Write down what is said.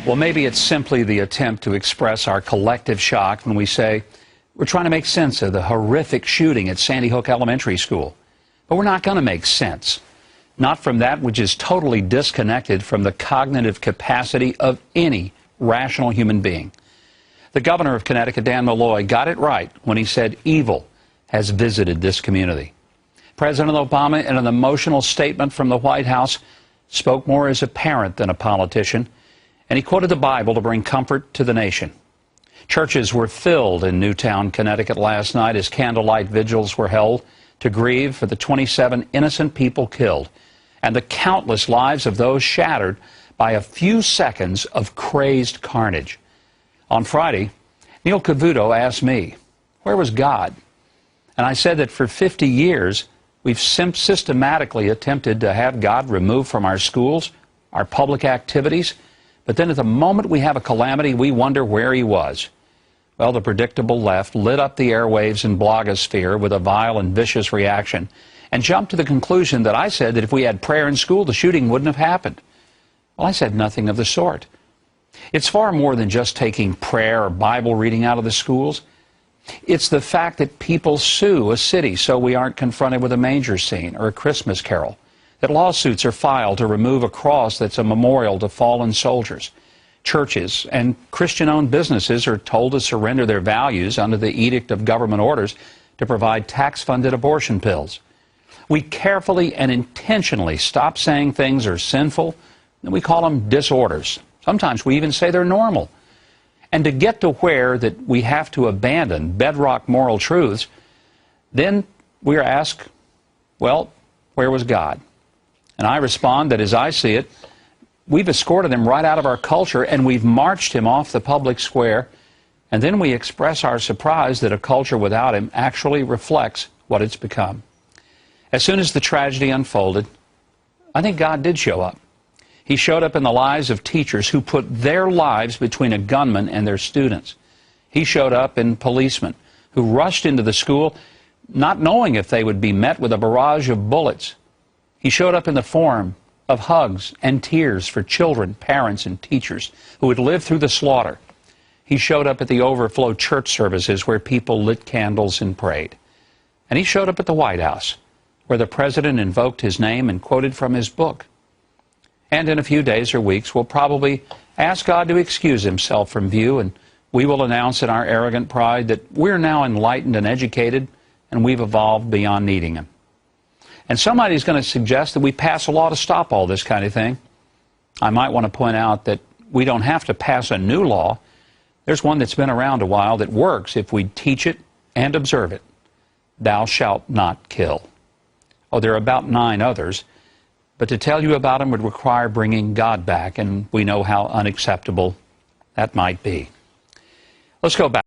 Well, maybe it's simply the attempt to express our collective shock when we say we're trying to make sense of the horrific shooting at Sandy Hook Elementary School. But we're not going to make sense. Not from that which is totally disconnected from the cognitive capacity of any rational human being. The governor of Connecticut, Dan Malloy, got it right when he said evil has visited this community. President Obama, in an emotional statement from the White House, spoke more as a parent than a politician, and he quoted the Bible to bring comfort to the nation. Churches were filled in Newtown, Connecticut last night as candlelight vigils were held to grieve for the 27 innocent people killed and the countless lives of those shattered by a few seconds of crazed carnage. On Friday, Neil Cavuto asked me, where was God? And I said that for 50 years, we've systematically attempted to have God removed from our schools, our public activities, but then at the moment we have a calamity, we wonder where he was. Well, the predictable left lit up the airwaves and blogosphere with a vile and vicious reaction and jumped to the conclusion that I said that if we had prayer in school, the shooting wouldn't have happened. Well, I said nothing of the sort. It's far more than just taking prayer or Bible reading out of the schools. It's the fact that people sue a city so we aren't confronted with a manger scene or a Christmas carol, that lawsuits are filed to remove a cross that's a memorial to fallen soldiers. Churches and Christian-owned businesses are told to surrender their values under the edict of government orders to provide tax-funded abortion pills. We carefully and intentionally stop saying things are sinful, and we call them disorders. Sometimes we even say they're normal. And to get to where that we have to abandon bedrock moral truths, then we are asked, well, where was God? And I respond that as I see it, we've escorted him right out of our culture and we've marched him off the public square, and then we express our surprise that a culture without him actually reflects what it's become. As soon as the tragedy unfolded, I think God did show up. He showed up in the lives of teachers who put their lives between a gunman and their students. He showed up in policemen who rushed into the school not knowing if they would be met with a barrage of bullets. He showed up in the form of hugs and tears for children, parents, and teachers who had lived through the slaughter. He showed up at the overflow church services where people lit candles and prayed. And he showed up at the White House, where the president invoked his name and quoted from his book. And in a few days or weeks, we'll probably ask God to excuse himself from view, and we will announce in our arrogant pride that we're now enlightened and educated, and we've evolved beyond needing him. And somebody's going to suggest that we pass a law to stop all this kind of thing. I might want to point out that we don't have to pass a new law. There's one that's been around a while that works if we teach it and observe it. Thou shalt not kill. Oh, there are about 9 others. But to tell you about them would require bringing God back, and we know how unacceptable that might be. Let's go back.